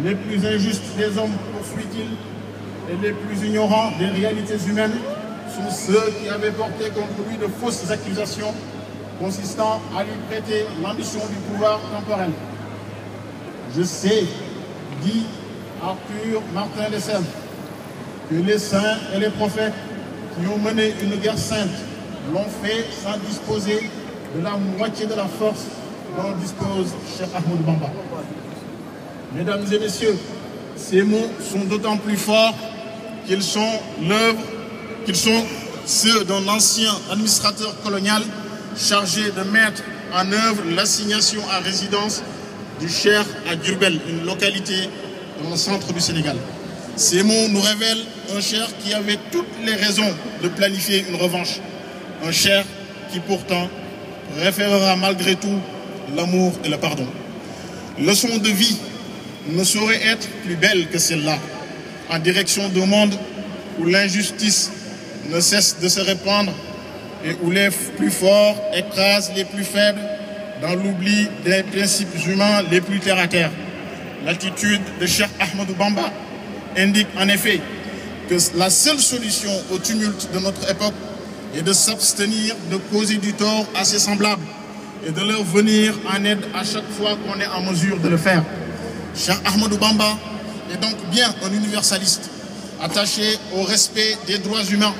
les plus injustes des hommes, poursuit-il, et les plus ignorants des réalités humaines sont ceux qui avaient porté contre lui de fausses accusations consistant à lui prêter l'ambition du pouvoir temporel. Je sais, dit Arthur Martin Lesseps, que les saints et les prophètes qui ont mené une guerre sainte l'ont fait sans disposer de la moitié de la force dont dispose Cheikh Ahmadou Bamba. Mesdames et messieurs, ces mots sont d'autant plus forts qu'ils sont ceux d'un ancien administrateur colonial chargé de mettre en œuvre l'assignation à résidence du Cheikh à Diourbel, une localité dans le centre du Sénégal. Ces mots nous révèlent un Cheikh qui avait toutes les raisons de planifier une revanche. Un Cheikh qui pourtant référera malgré tout l'amour et le pardon. Leçon de vie ne saurait être plus belle que celle-là, en direction d'un monde où l'injustice ne cesse de se répandre et où les plus forts écrasent les plus faibles dans l'oubli des principes humains les plus terre à terre. L'attitude de Cheikh Ahmadou Bamba indique en effet que la seule solution au tumulte de notre époque est de s'abstenir de causer du tort à ses semblables et de leur venir en aide à chaque fois qu'on est en mesure de le faire. Cheikh Ahmadou Bamba est donc bien un universaliste, attaché au respect des droits humains,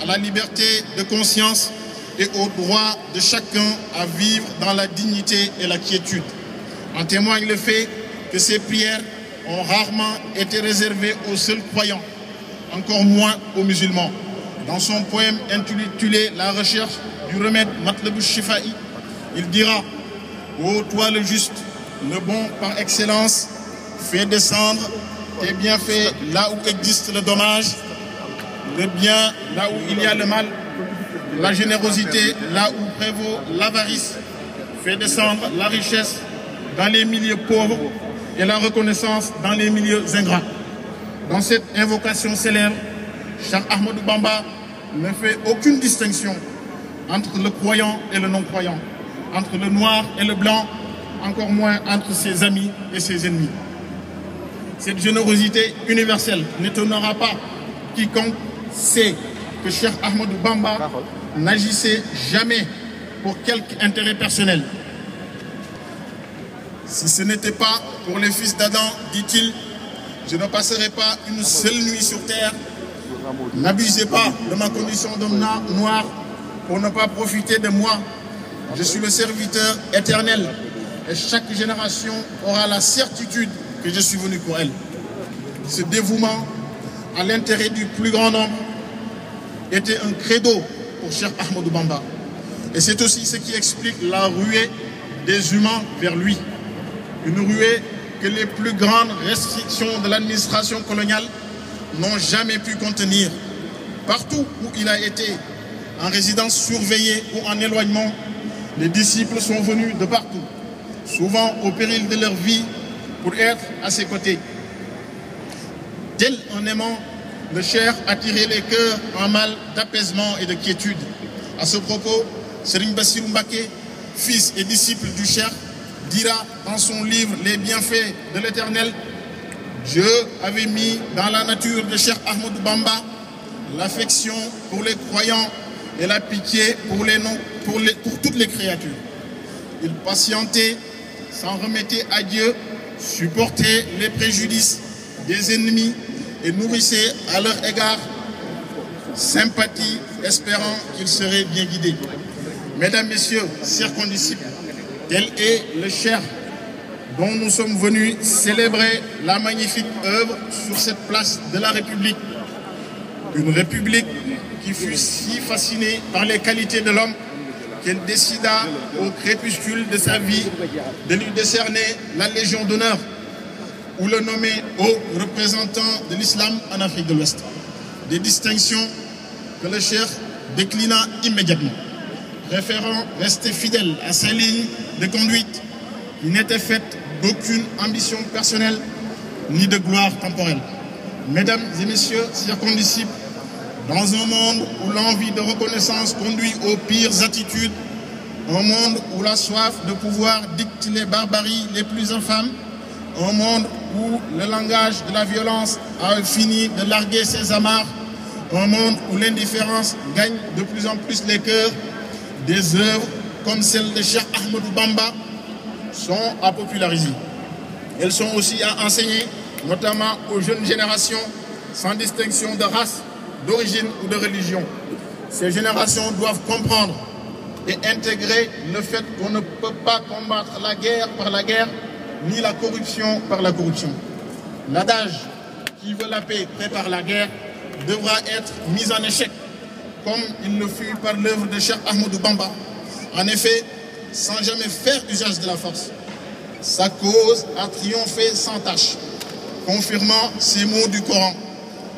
à la liberté de conscience et au droit de chacun à vivre dans la dignité et la quiétude. En témoigne le fait que ses prières ont rarement été réservées aux seuls croyants, encore moins aux musulmans. Dans son poème intitulé « La recherche du remède Matlabou Shifa'i », il dira « Ô toi le juste, le bon par excellence, fais descendre tes bienfaits là où existe le dommage, le bien là où il y a le mal, la générosité là où prévaut l'avarice, fais descendre la richesse dans les milieux pauvres et la reconnaissance dans les milieux ingrats. » Dans cette invocation célèbre, Cheikh Ahmadou Bamba ne fait aucune distinction entre le croyant et le non-croyant, entre le noir et le blanc, encore moins entre ses amis et ses ennemis. Cette générosité universelle n'étonnera pas quiconque sait que Cheikh Ahmadou Bamba n'agissait jamais pour quelque intérêt personnel. Si ce n'était pas pour les fils d'Adam, dit-il, je ne passerai pas une seule nuit sur terre. N'abusez pas de ma condition d'homme noir pour ne pas profiter de moi. Je suis le serviteur éternel et chaque génération aura la certitude que je suis venu pour elle. Ce dévouement à l'intérêt du plus grand nombre était un credo pour Cheikh Ahmadou Bamba. Et c'est aussi ce qui explique la ruée des humains vers lui. Une ruée que les plus grandes restrictions de l'administration coloniale n'ont jamais pu contenir. Partout où il a été, en résidence surveillée ou en éloignement, les disciples sont venus de partout, souvent au péril de leur vie, pour être à ses côtés. Tel un aimant, le Cheikh attirait les cœurs en mal d'apaisement et de quiétude. À ce propos, Serigne Bassirou Mbacké, fils et disciple du Cheikh, dira dans son livre « Les bienfaits de l'Éternel » Dieu avait mis dans la nature de Cheikh Ahmadou Bamba l'affection pour les croyants et la pitié pour toutes les créatures. Il patientait, s'en remettait à Dieu, supportait les préjudices des ennemis et nourrissait à leur égard sympathie, espérant qu'ils seraient bien guidés. Mesdames, Messieurs, chers condisciples, tel est le Cheikh dont nous sommes venus célébrer la magnifique œuvre sur cette place de la République. Une République qui fut si fascinée par les qualités de l'homme qu'elle décida au crépuscule de sa vie de lui décerner la Légion d'honneur ou le nommer haut représentant de l'islam en Afrique de l'Ouest. Des distinctions que le Cheikh déclina immédiatement, préférant rester fidèle à sa ligne de conduite qui n'était faite d'aucune ambition personnelle ni de gloire temporelle. Mesdames et messieurs, chers condisciples, dans un monde où l'envie de reconnaissance conduit aux pires attitudes, un monde où la soif de pouvoir dicte les barbaries les plus infâmes, Un monde où le langage de la violence a fini de larguer ses amarres. Un monde où l'indifférence gagne de plus en plus les cœurs. Des œuvres comme celle de Cheikh Ahmadou Bamba sont à populariser. Elles sont aussi à enseigner, notamment aux jeunes générations, sans distinction de race, d'origine ou de religion. Ces générations doivent comprendre et intégrer le fait qu'on ne peut pas combattre la guerre par la guerre, ni la corruption par la corruption. L'adage qui veut la paix prépare la guerre devra être mis en échec, comme il le fut par l'œuvre de Cheikh Ahmadou Bamba. En effet, sans jamais faire usage de la force, sa cause a triomphé sans tâche, confirmant ces mots du Coran.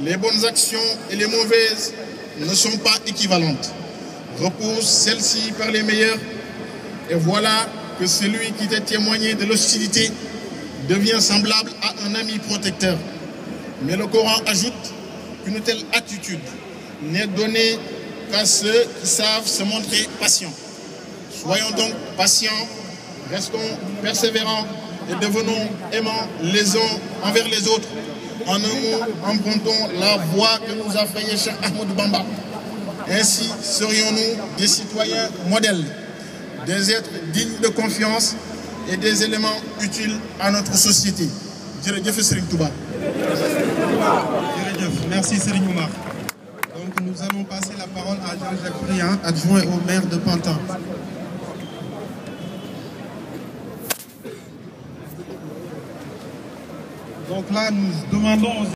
Les bonnes actions et les mauvaises ne sont pas équivalentes. Repose celle-ci par les meilleurs, et voilà que celui qui t'a témoigné de l'hostilité devient semblable à un ami protecteur. Mais le Coran ajoute qu'une telle attitude n'est donnée qu'à ceux qui savent se montrer patients. Soyons donc patients, restons persévérants et devenons aimants les uns envers les autres. En un mot, empruntons la voie que nous a frayée Cheikh Ahmadou Bamba. Ainsi serions-nous des citoyens modèles, des êtres dignes de confiance et des éléments utiles à notre société. Jërëjëf Serigne Touba. Merci Serigne Oumar. Donc nous allons passer la parole à Jean-Jacques Briand, adjoint au maire de Pantin. Donc là, nous demandons aux